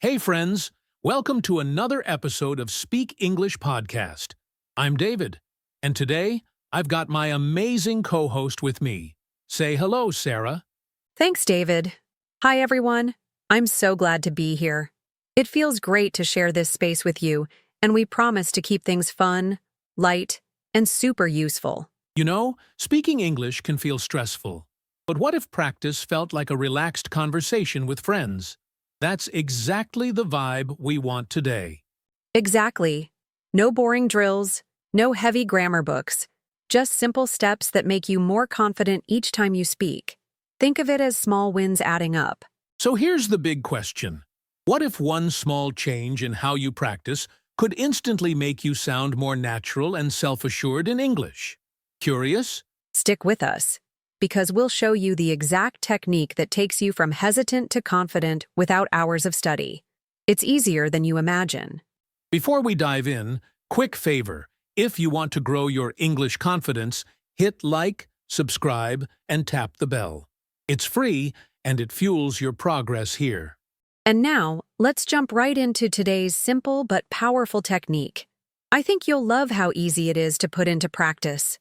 Hey friends, welcome to another episode of Speak English Podcast. I'm David, and today I've got my amazing co-host with me. Say hello, Sarah. Thanks, David. Hi, everyone. I'm so glad to be here. It feels great to share this space with you, and we promise to keep things fun, light, and super useful. You know, speaking English can feel stressful, but what if practice felt like a relaxed conversation with friends? That's exactly the vibe we want today. Exactly. No boring drills, no heavy grammar books, just simple steps that make you more confident each time you speak. Think of it as small wins adding up. So here's the big question. What if one small change in how you practice could instantly make you sound more natural and self-assured in English? Curious? Stick with us, because we'll show you the exact technique that takes you from hesitant to confident without hours of study. It's easier than you imagine. Before we dive in, quick favor. If you want to grow your English confidence, hit like, subscribe, and tap the bell. It's free, and it fuels your progress here. And now, let's jump right into today's simple but powerful technique. I think you'll love how easy it is to put into practice.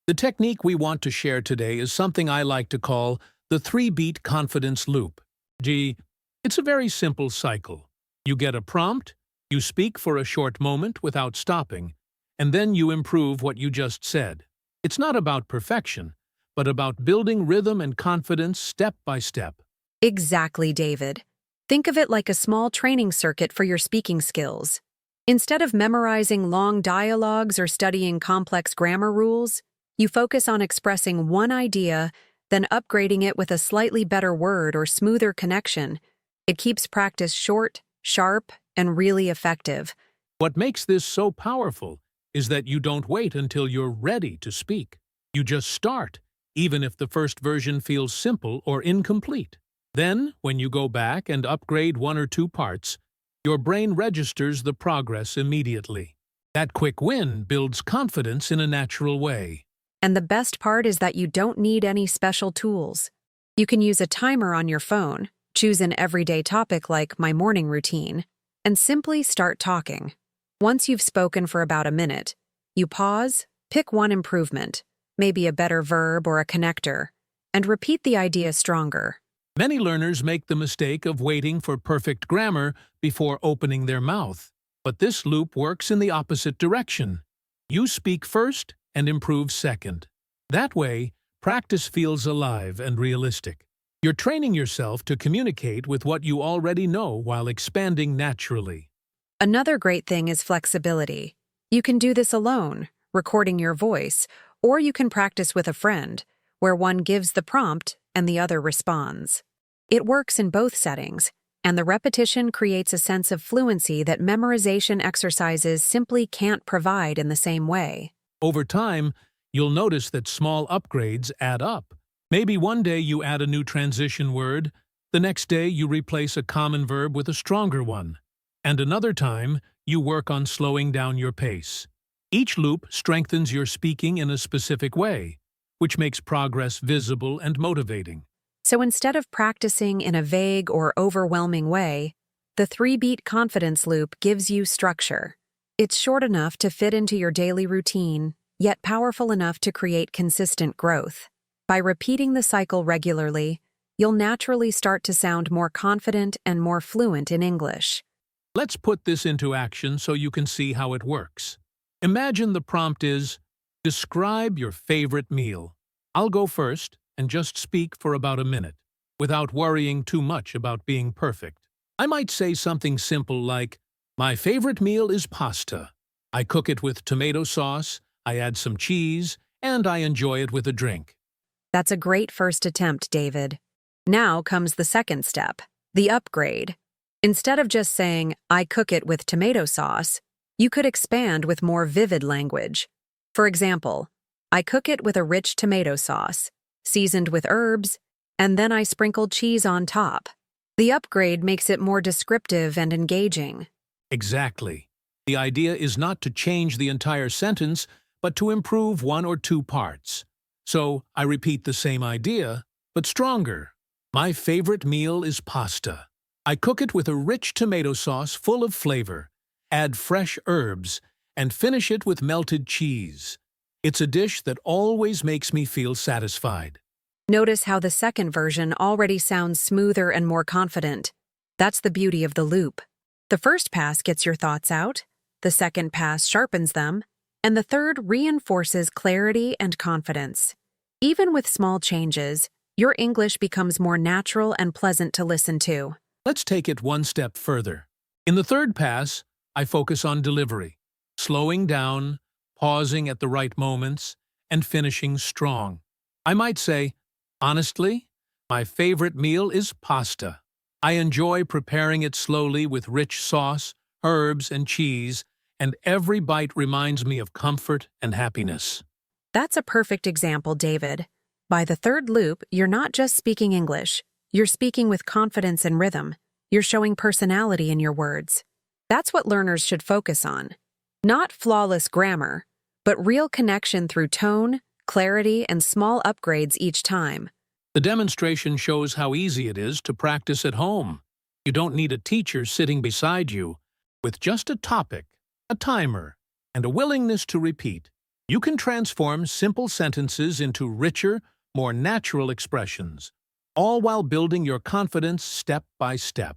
The technique we want to share today is something I like to call the 3-beat confidence loop. It's a very simple cycle. You get a prompt, you speak for a short moment without stopping, and then you improve what you just said. It's not about perfection, but about building rhythm and confidence step by step. Exactly, David. Think of it like a small training circuit for your speaking skills. Instead of memorizing long dialogues or studying complex grammar rules, you focus on expressing one idea, then upgrading it with a slightly better word or smoother connection. It keeps practice short, sharp, and really effective. What makes this so powerful is that you don't wait until you're ready to speak. You just start, even if the first version feels simple or incomplete. Then, when you go back and upgrade one or two parts, your brain registers the progress immediately. That quick win builds confidence in a natural way. And the best part is that you don't need any special tools. You can use a timer on your phone, choose an everyday topic like my morning routine, and simply start talking. Once you've spoken for about a minute, you pause, pick one improvement, maybe a better verb or a connector, and repeat the idea stronger. Many learners make the mistake of waiting for perfect grammar before opening their mouth, but this loop works in the opposite direction. You speak first and improve second. That way, practice feels alive and realistic. You're training yourself to communicate with what you already know while expanding naturally. Another great thing is flexibility. You can do this alone, recording your voice, or you can practice with a friend, where one gives the prompt and the other responds. It works in both settings, and the repetition creates a sense of fluency that memorization exercises simply can't provide in the same way. Over time, you'll notice that small upgrades add up. Maybe one day you add a new transition word, the next day you replace a common verb with a stronger one, and another time you work on slowing down your pace. Each loop strengthens your speaking in a specific way, which makes progress visible and motivating. So instead of practicing in a vague or overwhelming way, the 3-beat confidence loop gives you structure. It's short enough to fit into your daily routine, yet powerful enough to create consistent growth. By repeating the cycle regularly, you'll naturally start to sound more confident and more fluent in English. Let's put this into action so you can see how it works. Imagine the prompt is, describe your favorite meal. I'll go first and just speak for about a minute, without worrying too much about being perfect. I might say something simple like, my favorite meal is pasta. I cook it with tomato sauce, I add some cheese, and I enjoy it with a drink. That's a great first attempt, David. Now comes the second step, the upgrade. Instead of just saying, I cook it with tomato sauce, you could expand with more vivid language. For example, I cook it with a rich tomato sauce, seasoned with herbs, and then I sprinkle cheese on top. The upgrade makes it more descriptive and engaging. Exactly. The idea is not to change the entire sentence, but to improve one or two parts. So I repeat the same idea, but stronger. My favorite meal is pasta. I cook it with a rich tomato sauce full of flavor, add fresh herbs, and finish it with melted cheese. It's a dish that always makes me feel satisfied. Notice how the second version already sounds smoother and more confident. That's the beauty of the loop. The first pass gets your thoughts out, the second pass sharpens them, and the third reinforces clarity and confidence. Even with small changes, your English becomes more natural and pleasant to listen to. Let's take it one step further. In the third pass, I focus on delivery, slowing down, pausing at the right moments, and finishing strong. I might say, honestly, my favorite meal is pasta. I enjoy preparing it slowly with rich sauce, herbs, and cheese, and every bite reminds me of comfort and happiness. That's a perfect example, David. By the third loop, you're not just speaking English. You're speaking with confidence and rhythm. You're showing personality in your words. That's what learners should focus on. Not flawless grammar, but real connection through tone, clarity, and small upgrades each time. The demonstration shows how easy it is to practice at home. You don't need a teacher sitting beside you. With just a topic, a timer, and a willingness to repeat, you can transform simple sentences into richer, more natural expressions, all while building your confidence step by step.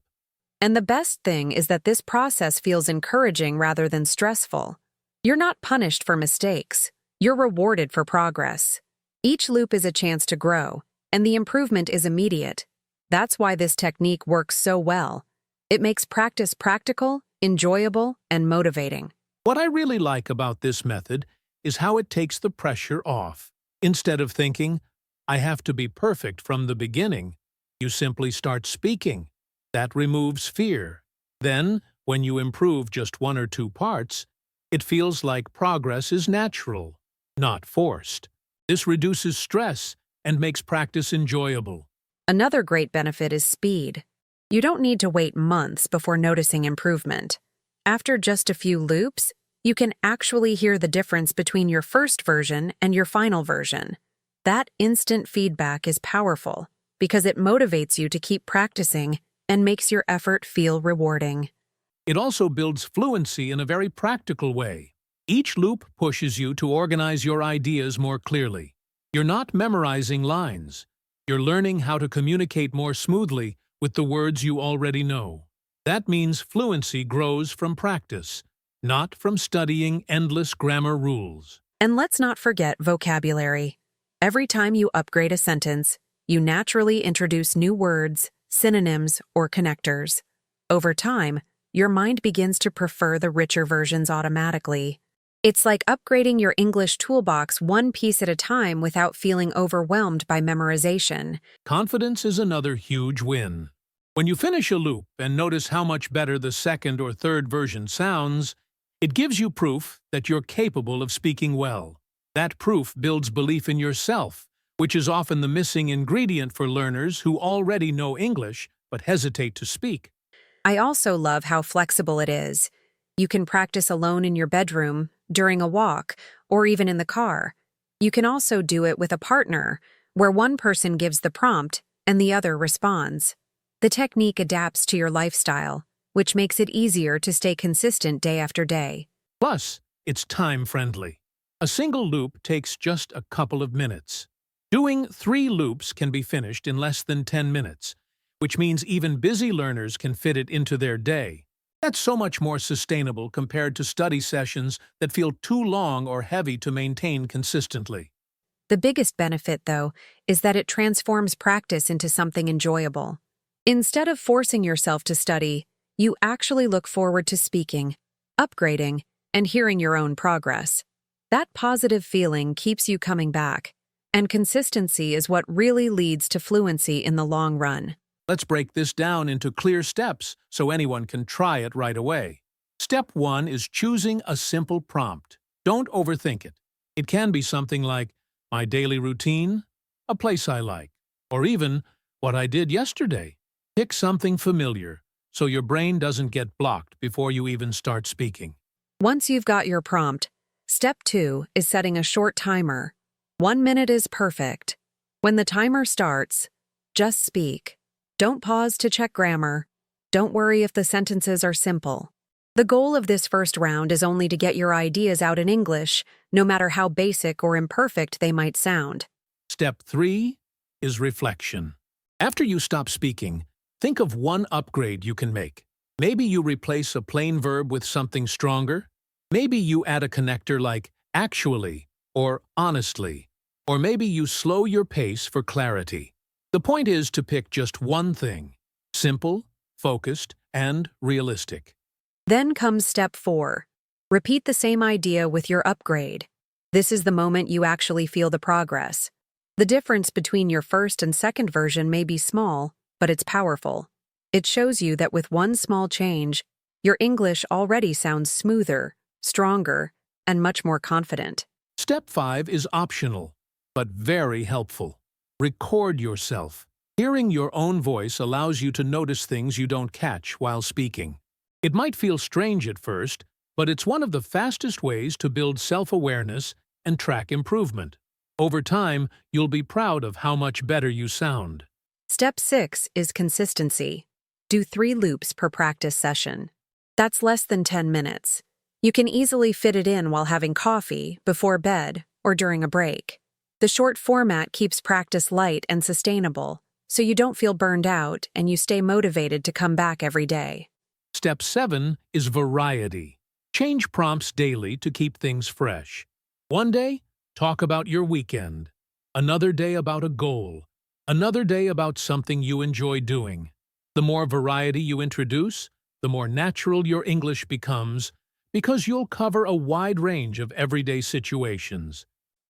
And the best thing is that this process feels encouraging rather than stressful. You're not punished for mistakes. You're rewarded for progress. Each loop is a chance to grow, and the improvement is immediate. That's why this technique works so well. It makes practice practical, enjoyable, and motivating. What I really like about this method is how it takes the pressure off. Instead of thinking, I have to be perfect from the beginning, you simply start speaking. That removes fear. Then, when you improve just one or two parts, it feels like progress is natural, not forced. This reduces stress and makes practice enjoyable. Another great benefit is speed. You don't need to wait months before noticing improvement. After just a few loops, you can actually hear the difference between your first version and your final version. That instant feedback is powerful because it motivates you to keep practicing and makes your effort feel rewarding. It also builds fluency in a very practical way. Each loop pushes you to organize your ideas more clearly. You're not memorizing lines. You're learning how to communicate more smoothly with the words you already know. That means fluency grows from practice, not from studying endless grammar rules. And let's not forget vocabulary. Every time you upgrade a sentence, you naturally introduce new words, synonyms, or connectors. Over time, your mind begins to prefer the richer versions automatically. It's like upgrading your English toolbox one piece at a time without feeling overwhelmed by memorization. Confidence is another huge win. When you finish a loop and notice how much better the second or third version sounds, it gives you proof that you're capable of speaking well. That proof builds belief in yourself, which is often the missing ingredient for learners who already know English but hesitate to speak. I also love how flexible it is. You can practice alone in your bedroom, during a walk, or even in the car. You can also do it with a partner, where one person gives the prompt and the other responds. The technique adapts to your lifestyle, which makes it easier to stay consistent day after day. Plus, it's time-friendly. A single loop takes just a couple of minutes. Doing 3 loops can be finished in less than 10 minutes, which means even busy learners can fit it into their day. That's so much more sustainable compared to study sessions that feel too long or heavy to maintain consistently. The biggest benefit, though, is that it transforms practice into something enjoyable. Instead of forcing yourself to study, you actually look forward to speaking, upgrading, and hearing your own progress. That positive feeling keeps you coming back, and consistency is what really leads to fluency in the long run. Let's break this down into clear steps so anyone can try it right away. Step 1 is choosing a simple prompt. Don't overthink it. It can be something like, my daily routine, a place I like, or even, what I did yesterday. Pick something familiar so your brain doesn't get blocked before you even start speaking. Once you've got your prompt, step 2 is setting a short timer. 1 minute is perfect. When the timer starts, just speak. Don't pause to check grammar. Don't worry if the sentences are simple. The goal of this first round is only to get your ideas out in English, no matter how basic or imperfect they might sound. Step 3 is reflection. After you stop speaking, think of one upgrade you can make. Maybe you replace a plain verb with something stronger. Maybe you add a connector like actually or honestly. Or maybe you slow your pace for clarity. The point is to pick just one thing: simple, focused, and realistic. Then comes step 4. Repeat the same idea with your upgrade. This is the moment you actually feel the progress. The difference between your first and second version may be small, but it's powerful. It shows you that with one small change, your English already sounds smoother, stronger, and much more confident. Step 5 is optional, but very helpful. Record yourself. Hearing your own voice allows you to notice things you don't catch while speaking. It might feel strange at first, but it's one of the fastest ways to build self-awareness and track improvement. Over time, you'll be proud of how much better you sound. Step 6 is consistency. Do 3 loops per practice session. That's less than 10 minutes. You can easily fit it in while having coffee, before bed, or during a break. The short format keeps practice light and sustainable, so you don't feel burned out and you stay motivated to come back every day. Step 7 is variety. Change prompts daily to keep things fresh. One day, talk about your weekend. Another day about a goal. Another day about something you enjoy doing. The more variety you introduce, the more natural your English becomes, because you'll cover a wide range of everyday situations.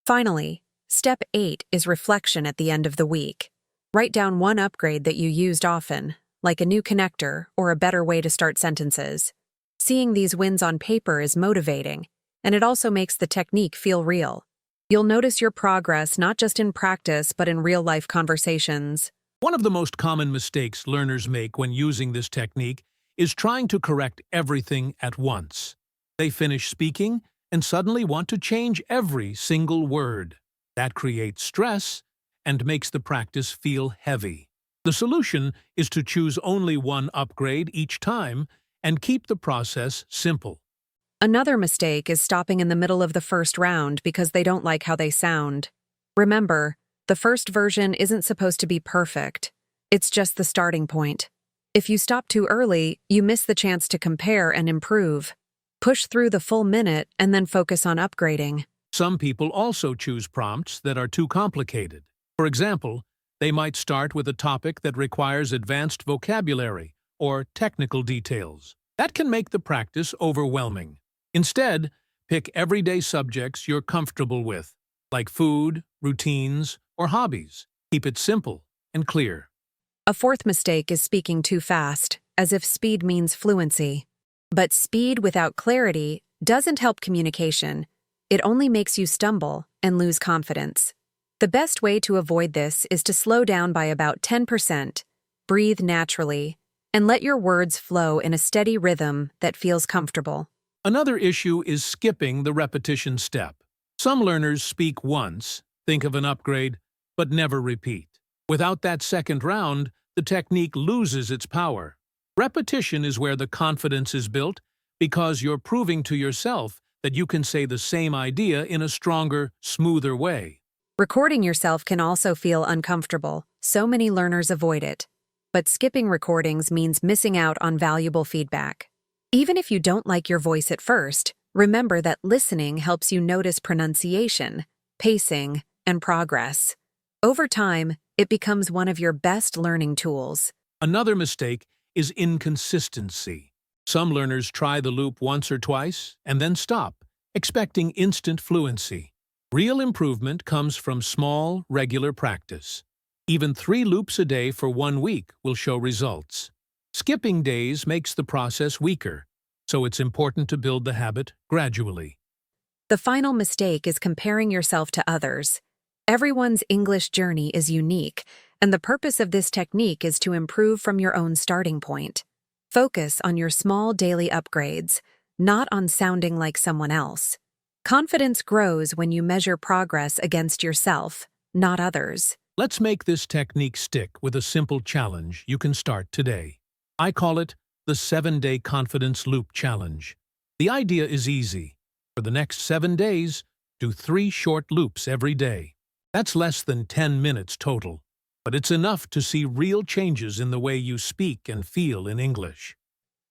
Finally, step 8 is reflection at the end of the week. Write down one upgrade that you used often, like a new connector or a better way to start sentences. Seeing these wins on paper is motivating, and it also makes the technique feel real. You'll notice your progress not just in practice but in real-life conversations. One of the most common mistakes learners make when using this technique is trying to correct everything at once. They finish speaking and suddenly want to change every single word. That creates stress and makes the practice feel heavy. The solution is to choose only one upgrade each time and keep the process simple. Another mistake is stopping in the middle of the first round because they don't like how they sound. Remember, the first version isn't supposed to be perfect. It's just the starting point. If you stop too early, you miss the chance to compare and improve. Push through the full minute and then focus on upgrading. Some people also choose prompts that are too complicated. For example, they might start with a topic that requires advanced vocabulary or technical details. That can make the practice overwhelming. Instead, pick everyday subjects you're comfortable with, like food, routines, or hobbies. Keep it simple and clear. A fourth mistake is speaking too fast, as if speed means fluency. But speed without clarity doesn't help communication. It only makes you stumble and lose confidence. The best way to avoid this is to slow down by about 10%, breathe naturally, and let your words flow in a steady rhythm that feels comfortable. Another issue is skipping the repetition step. Some learners speak once, think of an upgrade, but never repeat. Without that second round, the technique loses its power. Repetition is where the confidence is built because you're proving to yourself that you can say the same idea in a stronger, smoother way. Recording yourself can also feel uncomfortable. So many learners avoid it. But skipping recordings means missing out on valuable feedback. Even if you don't like your voice at first, remember that listening helps you notice pronunciation, pacing, and progress. Over time, it becomes one of your best learning tools. Another mistake is inconsistency. Some learners try the loop once or twice and then stop, expecting instant fluency. Real improvement comes from small, regular practice. Even 3 loops a day for 1 week will show results. Skipping days makes the process weaker, so it's important to build the habit gradually. The final mistake is comparing yourself to others. Everyone's English journey is unique, and the purpose of this technique is to improve from your own starting point. Focus on your small daily upgrades, not on sounding like someone else. Confidence grows when you measure progress against yourself, not others. Let's make this technique stick with a simple challenge you can start today. I call it the 7-Day Confidence Loop Challenge. The idea is easy. For the next 7 days, do 3 short loops every day. That's less than 10 minutes total, but it's enough to see real changes in the way you speak and feel in English.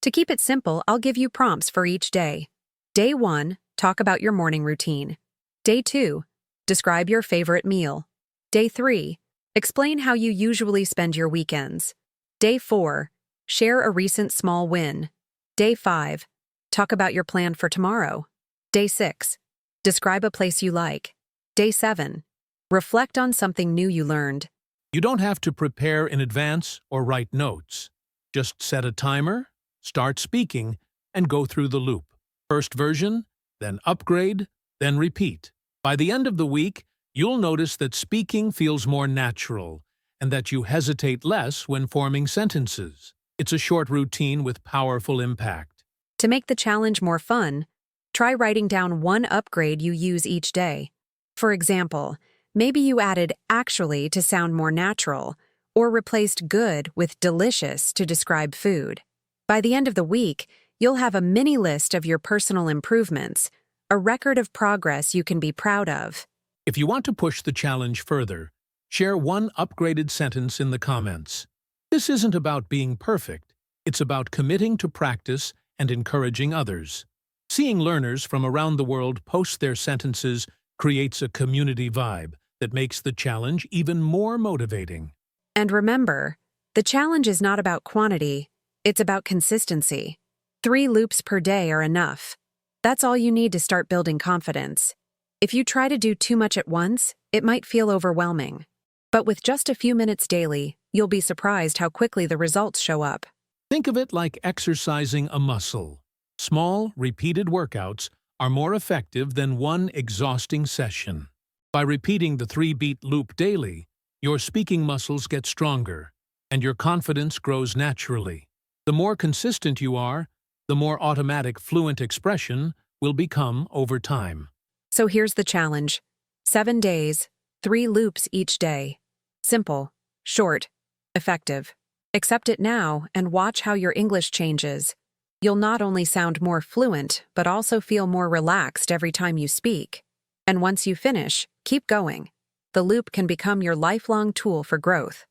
To keep it simple, I'll give you prompts for each day. Day 1, talk about your morning routine. Day 2, describe your favorite meal. Day 3, explain how you usually spend your weekends. Day 4, share a recent small win. Day 5, talk about your plan for tomorrow. Day 6, describe a place you like. Day 7, reflect on something new you learned. You don't have to prepare in advance or write notes. Just set a timer, start speaking, and go through the loop. First version, then upgrade, then repeat. By the end of the week, you'll notice that speaking feels more natural and that you hesitate less when forming sentences. It's a short routine with powerful impact. To make the challenge more fun, try writing down one upgrade you use each day. For example, maybe you added actually to sound more natural, or replaced good with delicious to describe food. By the end of the week, you'll have a mini list of your personal improvements, a record of progress you can be proud of. If you want to push the challenge further, share one upgraded sentence in the comments. This isn't about being perfect. It's about committing to practice and encouraging others. Seeing learners from around the world post their sentences creates a community vibe that makes the challenge even more motivating. And remember, the challenge is not about quantity, it's about consistency. 3 loops per day are enough. That's all you need to start building confidence. If you try to do too much at once, it might feel overwhelming. But with just a few minutes daily, you'll be surprised how quickly the results show up. Think of it like exercising a muscle. Small, repeated workouts are more effective than one exhausting session. By repeating the 3-beat loop daily, your speaking muscles get stronger, and your confidence grows naturally. The more consistent you are, the more automatic fluent expression will become over time. So here's the challenge. 7 days, 3 loops each day. Simple, short, effective. Accept it now and watch how your English changes. You'll not only sound more fluent, but also feel more relaxed every time you speak. And once you finish, keep going. The loop can become your lifelong tool for growth.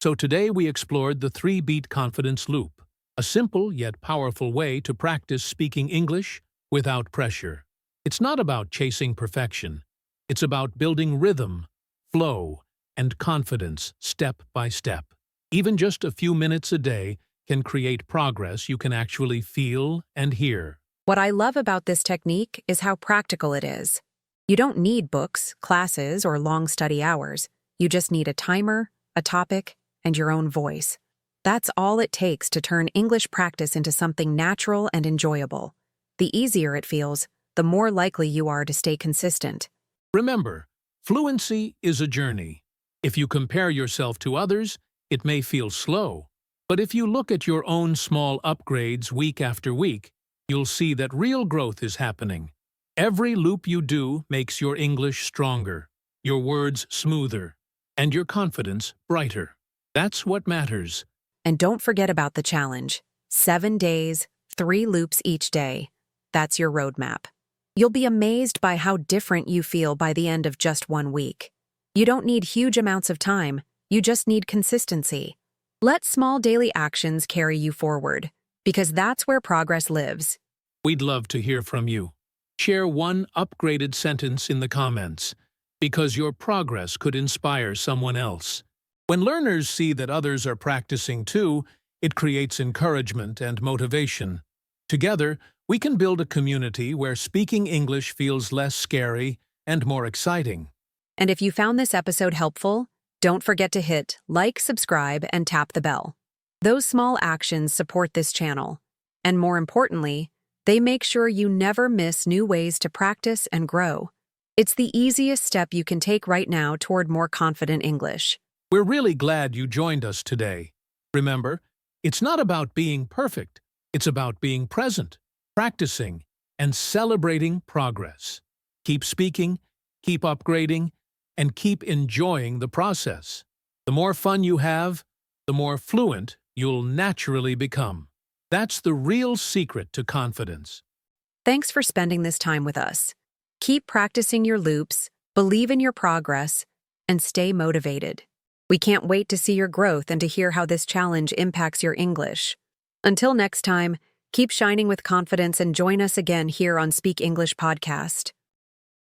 So today we explored the 3-beat confidence loop, a simple yet powerful way to practice speaking English without pressure. It's not about chasing perfection. It's about building rhythm, flow, and confidence step by step. Even just a few minutes a day can create progress you can actually feel and hear. What I love about this technique is how practical it is. You don't need books, classes, or long study hours. You just need a timer, a topic, and your own voice. That's all it takes to turn English practice into something natural and enjoyable. The easier it feels, the more likely you are to stay consistent. Remember, fluency is a journey. If you compare yourself to others, it may feel slow. But if you look at your own small upgrades week after week, you'll see that real growth is happening. Every loop you do makes your English stronger, your words smoother, and your confidence brighter. That's what matters. And don't forget about the challenge. 7 days, 3 loops each day. That's your roadmap. You'll be amazed by how different you feel by the end of just 1 week. You don't need huge amounts of time, you just need consistency. Let small daily actions carry you forward, because that's where progress lives. We'd love to hear from you. Share one upgraded sentence in the comments, because your progress could inspire someone else. When learners see that others are practicing too, it creates encouragement and motivation. Together, we can build a community where speaking English feels less scary and more exciting. And if you found this episode helpful, don't forget to hit like, subscribe, and tap the bell. Those small actions support this channel. And more importantly, they make sure you never miss new ways to practice and grow. It's the easiest step you can take right now toward more confident English. We're really glad you joined us today. Remember, it's not about being perfect. It's about being present, practicing, and celebrating progress. Keep speaking, keep upgrading, and keep enjoying the process. The more fun you have, the more fluent you'll naturally become. That's the real secret to confidence. Thanks for spending this time with us. Keep practicing your loops, believe in your progress, and stay motivated. We can't wait to see your growth and to hear how this challenge impacts your English. Until next time, keep shining with confidence and join us again here on Speak English Podcast.